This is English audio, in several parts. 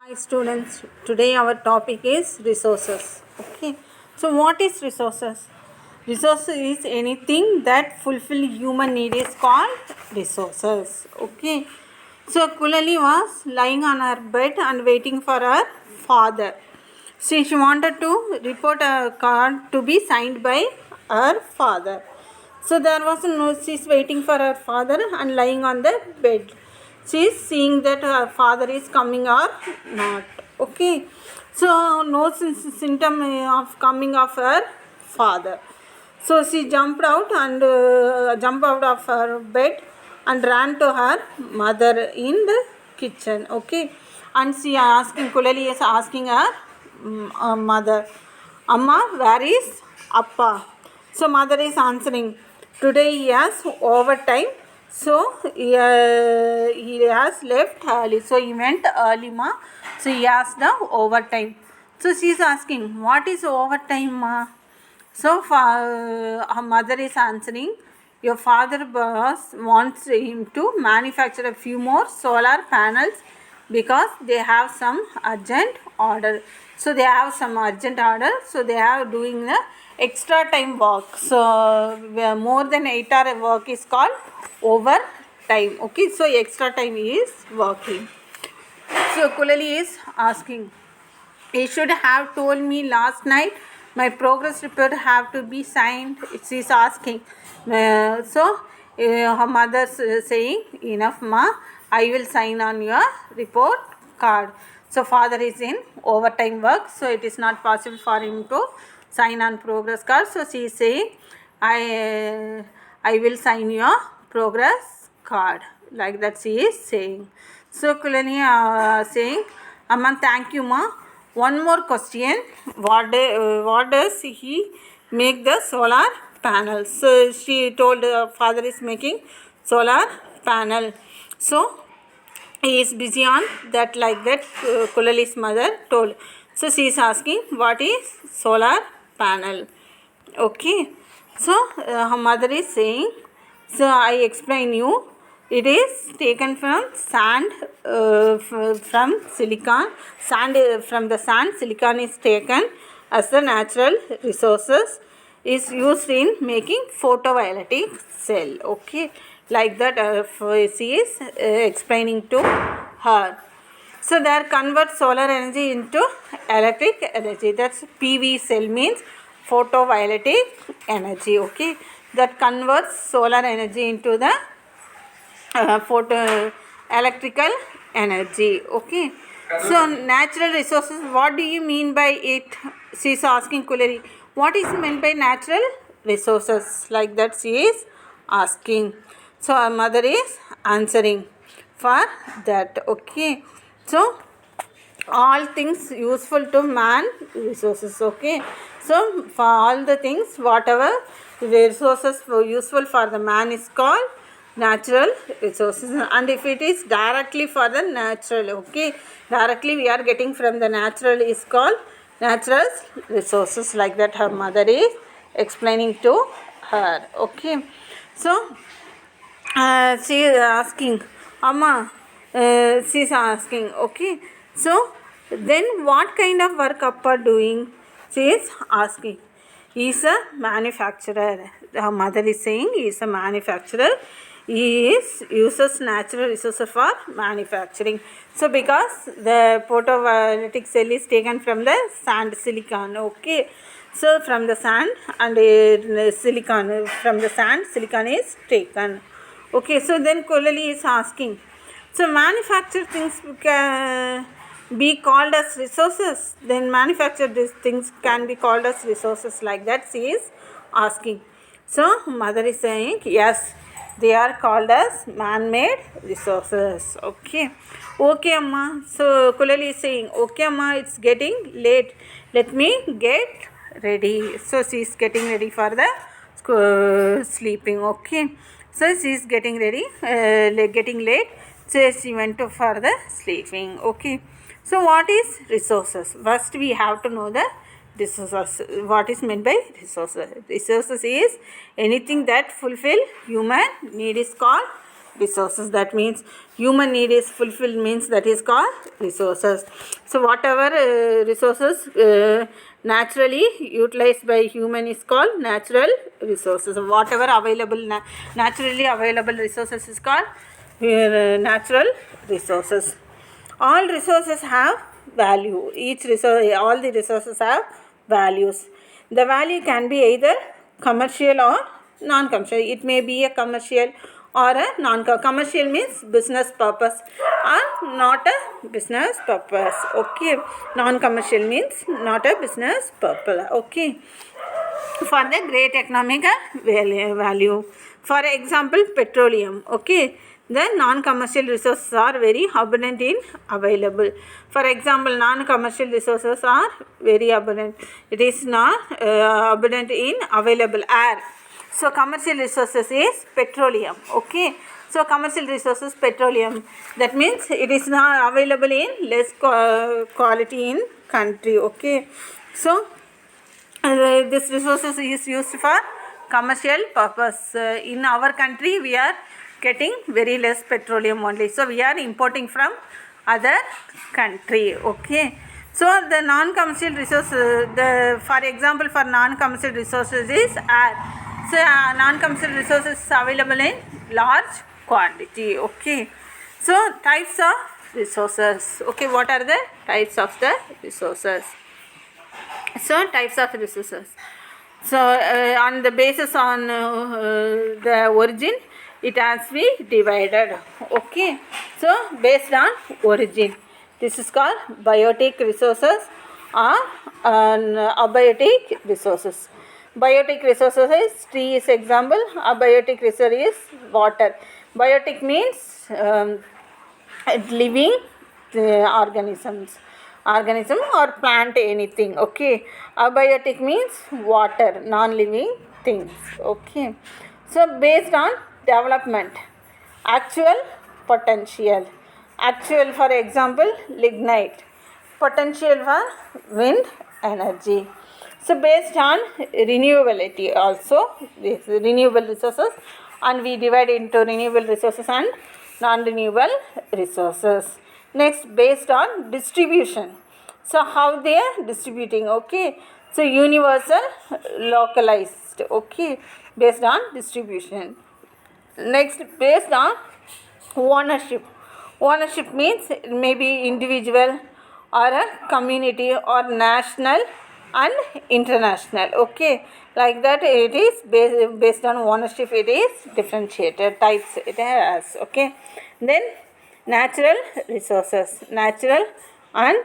Hi students, today our topic is resources. Okay, so what is resources? Resources is anything that fulfill human need is called resources. Okay, so Kulali was lying on her bed and waiting for her father. So she wanted to report a card to be signed by her father. So there was no, she's waiting for her father and lying on the bed. She is seeing that her father is coming or not. Okay. So no symptom of coming of her father. So she jumped out and jumped out of her bed and ran to her mother in the kitchen. Okay. And she asking, Kulali is asking her mother, Amma, where is Appa? So mother is answering, today he has overtime, so he has left early. So he went early, ma. So he has the overtime. So she is asking, what is overtime, ma? So her mother is answering, your father boss wants him to manufacture a few more solar panels because they have some urgent order. So they have some urgent order. So they are doing the extra time work. So more than 8 hour work is called overtime. Okay. So extra time is working. So Kulali is asking, he should have told me last night. My progress report have to be signed. She is asking. Her mother saying, enough ma, I will sign on your report card. So father is in overtime work, so it is not possible for him to sign on progress card. So she is saying, I will sign your progress card. Like that she is saying. So Kulani saying, Amma, thank you ma. One more question. What does he make the solar panel? So she told her father is making solar panel. So he is busy on that, like that Kulali's mother told. So she is asking, what is solar panel? Okay. So her mother is saying, so I explain you. It is taken from sand, from silicon. Sand from the sand, silicon is taken as the natural resources is used in making photovoltaic cell. Okay, like that she is explaining to her. So there convert solar energy into electric energy. That's PV cell means photovoltaic energy. Okay, that converts solar energy into the photo electrical energy. Okay, so natural resources, what do you mean by it? She is asking Kulari, what is meant by natural resources? Like that she is asking. So her mother is answering for that. Okay, so all things useful to man resources. Okay, so for all the things whatever resources useful for the man is called natural resources. And if it is directly for the natural, okay, directly we are getting from the natural is called natural resources. Like that her mother is explaining to her. Okay, so she is asking, Amma, she is asking, okay, so then what kind of work Appa doing? She is asking. He is a manufacturer. Her mother is saying he is a manufacturer. He uses natural resources for manufacturing. So because the photovoltaic cell is taken from the sand, silicon. Okay. So from the sand and silicon, from the sand silicon is taken. Okay, so then Kulali is asking, so manufactured things can be called as resources, then manufactured these things can be called as resources. Like that she is asking. So mother is saying, yes, they are called as man-made resources. Okay, okay Amma. So Kulali is saying, okay Amma, it's getting late, let me get ready. So she is getting ready for the sleeping. Okay, so she is getting ready, getting late. So she went to for the sleeping. Okay, so what is resources? First we have to know the resources. What is meant by resources? Resources is anything that fulfill human need is called resources. That means human need is fulfilled means that is called resources. So whatever resources naturally utilized by human is called natural resources. Whatever available naturally available resources is called natural resources. All resources have value. Each resource, all the resources have values. The value can be either commercial or non-commercial. It may be a commercial or a non-commercial means business purpose or not a business purpose. Okay, non-commercial means not a business purpose. Okay, for the great economic value. For example, petroleum. Okay, the non-commercial resources are very abundant in available. For example, non-commercial resources are very abundant. It is not abundant in available air. So commercial resources is petroleum. Okay, so commercial resources petroleum. That means it is not available in less quality in country. Okay, so this resources is used for commercial purpose. In our country we are getting very less petroleum only, so we are importing from other country. Okay, so the non-commercial resources, for example for non-commercial resources is air. So non-commercial resources available in large quantity. Okay, so types of resources. Okay, what are the types of the resources? So types of resources. So on the basis on the origin, it has been divided. Okay, so based on origin, this is called biotic resources or abiotic resources. Biotic resources is tree is example. Abiotic resource is water. Biotic means living organism or plant anything. Okay, abiotic means water, non-living things. Okay, so based on development, actual, potential. Actual, for example, lignite. Potential for wind energy. So based on renewability also, this renewable resources, and we divide into renewable resources and non-renewable resources. Next, based on distribution. So how they are distributing. Okay, so universal, localized. Okay, based on distribution. Next, based on ownership. Ownership means it may be individual or a community or national and international. Okay, like that it is based on ownership, it is differentiated types it has. Okay, then natural resources, natural and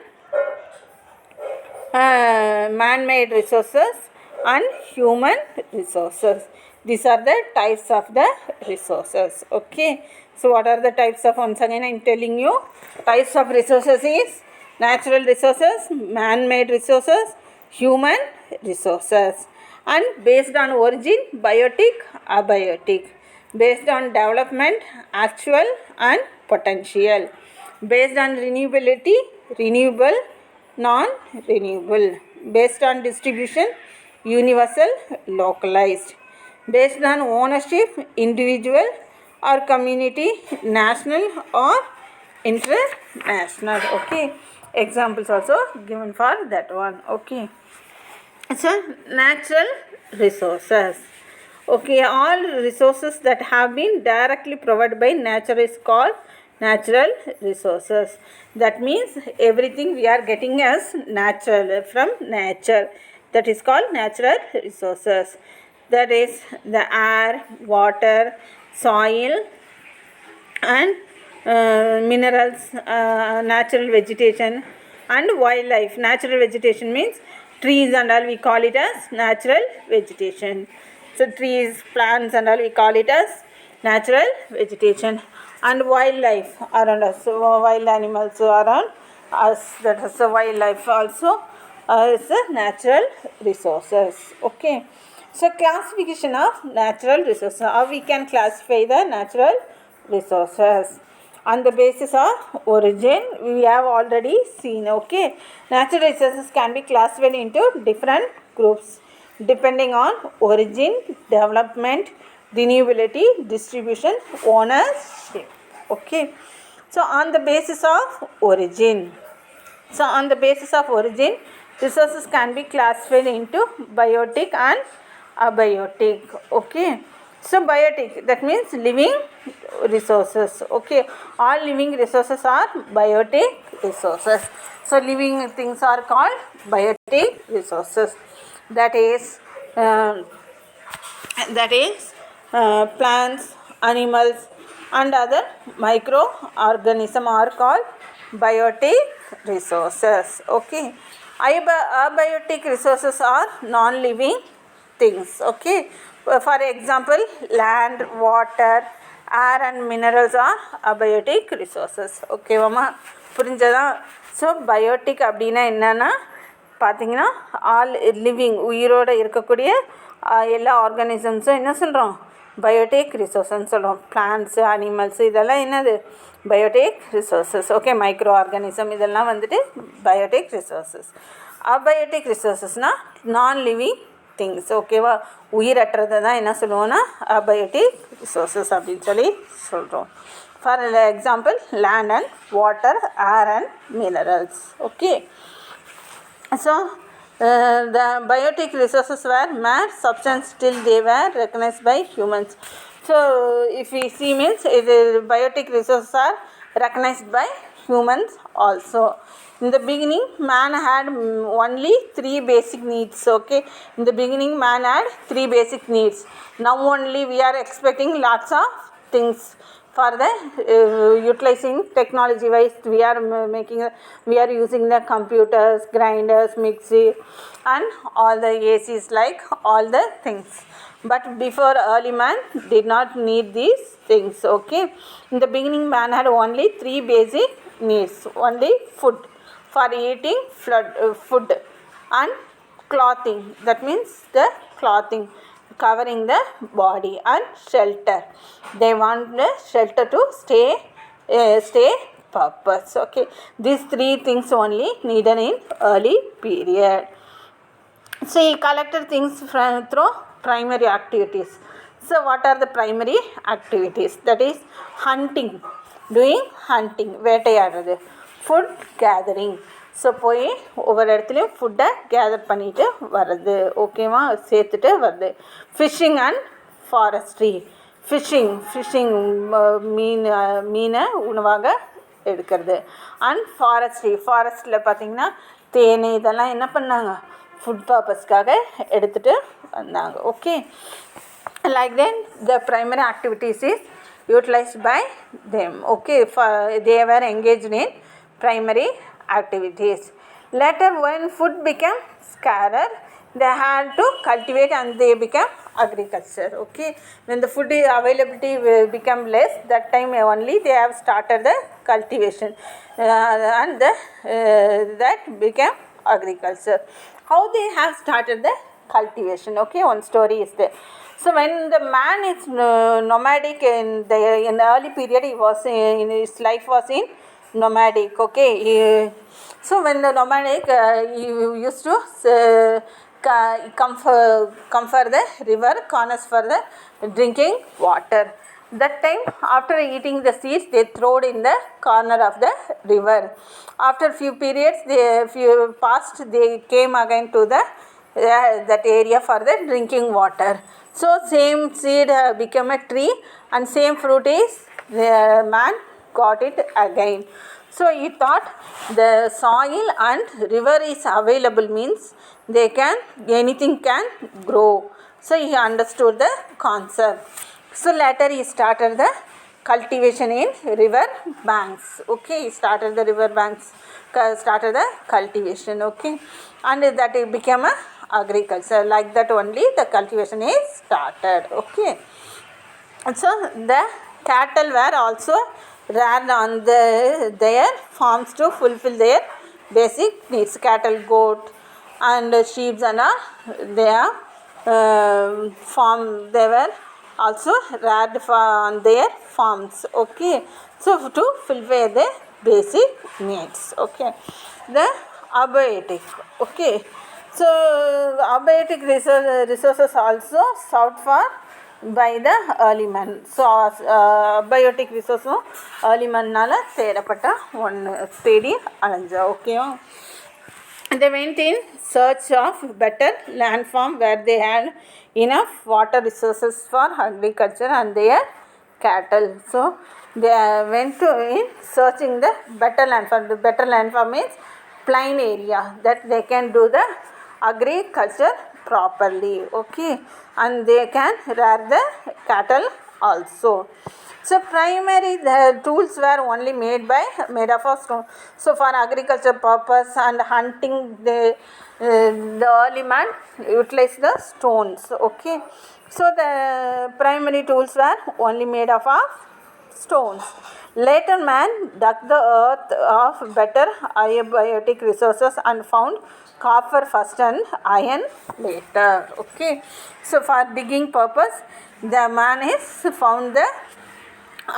man-made resources and human resources. These are the types of the resources. Okay, so what are the types of, once again I am telling you, types of resources is natural resources, man-made resources, human resources, and based on origin, biotic, abiotic. Based on development, actual and potential. Based on renewability, renewable, non-renewable. Based on distribution, universal, localized. Based on ownership, individual or community, national or international. Okay, examples also given for that one. Okay, so natural resources. Okay, all resources that have been directly provided by nature is called natural resources. That means everything we are getting as natural from nature, that is called natural resources. That is the air, water, soil and minerals, natural vegetation and wildlife. Natural vegetation means trees and all, we call it as natural vegetation. So trees, plants and all, we call it as natural vegetation. And wildlife around us, so wild animals around us, that is the wildlife also is the natural resources. Okay, so classification of natural resources. How we can classify the natural resources? On the basis of origin, we have already seen. Okay, natural resources can be classified into different groups depending on origin, development, renewability, distribution, ownership. Okay, so on the basis of origin. So on the basis of origin, resources can be classified into biotic and abiotic. Okay, so biotic, that means living resources. Okay, all living resources are biotic resources. So living things are called biotic resources. That is um, plants, animals, and other microorganisms are called biotic resources. Okay, abiotic resources are non-living things. Okay, for example, land, water, air and minerals are abiotic resources. Okay mama, புரிஞ்சதா? So biotic அப்படின்னா என்னன்னா பார்த்தீங்கன்னா all living உயிரோடு இருக்கக்கூடிய எல்லா ஆர்கானிசம்ஸும் என்ன சொல்கிறோம், biotic ரிசோர்ஸ்ன்னு சொல்கிறோம். பிளான்ட்ஸு, அனிமல்ஸு இதெல்லாம் என்னது biotic resources. Okay, micro organism இதெல்லாம் வந்துட்டு பயோட்டிக் ரிசோர்ஸஸ். அபயோட்டிக் ரிசோர்ஸஸ்னால் நான் லிவிங் திங்ஸ். ஓகேவா, உயிரற்றதை தான் என்ன சொல்லுவோன்னா அபயோட்டிக் ரிசோர்ஸஸ் அப்படின்னு சொல்லி சொல்கிறோம். For example land and water, air and minerals. Okay, so the biotic resources were mere substance till they were recognized by humans. So if we see means the biotic resources are recognized by humans also. In the beginning man had only 3 basic needs. Okay, in the beginning man had 3 basic needs. Now only we are expecting lots of things for the utilizing technology wise. We are using the computers, grinders, mixie and all the ACs, like all the things. But before, early man did not need these things. Okay, in the beginning man had only 3 basic needs. Only food, for eating, food and clothing, that means the clothing covering the body, and shelter. They want the shelter to stay purpose. Okay, these 3 things only needed in early period. So he collected things through primary activities. So what are the primary activities? That is hunting, doing hunting, வேட்டையாடுறது, food gathering. So போய் ஒவ்வொரு இடத்துலையும் ஃபுட்டை gather பண்ணிட்டு வர்றது. ஓகேவா, சேர்த்துட்டு வருது. Fishing and forestry. Fishing மீனை உணவாக எடுக்கிறது. அண்ட் ஃபாரஸ்ட்டில் பார்த்திங்கன்னா தேன் இதெல்லாம் என்ன பண்ணாங்க, ஃபுட் பர்பஸ்க்காக எடுத்துகிட்டு வந்தாங்க. Okay, like then the primary activities is utilized by them. Okay, they were engaged in primary activities. Later when food became scarcer, they had to cultivate and they became agriculture. Okay, when the food availability become less, that time only they have started the cultivation and that became agriculture. How they have started the cultivation? Okay, one story is there. So when the man is nomadic in the early period, he was in his life was in nomadic. Okay, so when the nomadic he used to come for the river corners for the drinking water. That time after eating the seeds, they throwed in the corner of the river. After few periods, they came again to the that area for the drinking water. So same seed became a tree and same fruit is the man got it again. So he thought the soil and river is available means anything can grow. So he understood the concept. So later he started the cultivation in river banks. Okay, he started the river banks, started the cultivation. Okay, and that it became a agriculture. Like that only the cultivation is started. Okay, so the cattle were also reared on their farms to fulfill their basic needs. Cattle, goat and sheep and their farm, they were also reared on their farms. Okay, so to fulfill the basic needs. Okay, the abiotic. Okay, so abiotic resources also sought for by the early man. So biotic resource early man nala தேடப்பட்ட ஒன்று தேடி அலைஞ்சா. ஓகேவா? They went in search of better land form where they had enough water resources for agriculture and their cattle. So they went to in searching the better land form. The better land form means plain area that they can do the agriculture properly. Okay, and they can rear the cattle also. So primary the tools were only made of a stone. So for agriculture purpose and hunting, the early man utilized the stones. Okay, so the primary tools were only made of stones. Later man dug the earth of better abiotic resources and found copper first and iron later. Okay, so for digging purpose, the man is found the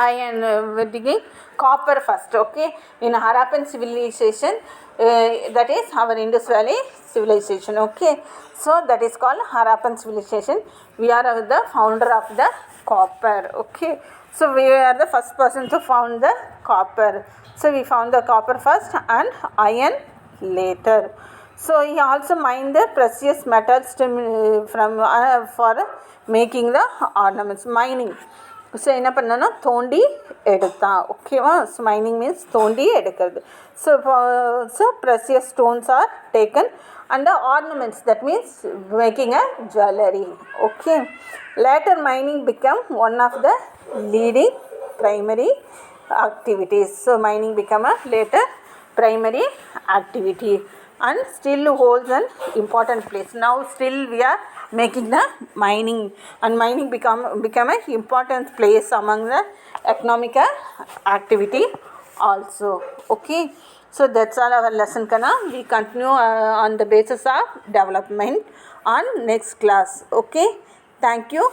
iron digging copper first. Okay, in Harappan civilization, that is our Indus Valley civilization. Okay, so that is called Harappan civilization. We are the founder of the copper. Okay, so we are the first person to found the copper. So we found the copper first and iron later. So he also mined the precious metals for making the ornaments. Mining. So என்ன பண்ணனா தோண்டி எடுத்தான். ஓகேவா? So mining means தோண்டி எடுக்கிறது. So precious stones are taken and ornaments, that means making a jewellery. Okay, later mining become one of the leading primary activities. So mining become a later primary activity and still holds an important place. Now still we are making the mining, and mining become a important place among the economic activity also. Okay, so that's all our lesson kana. We continue on the basis of development on next class. Okay, thank you.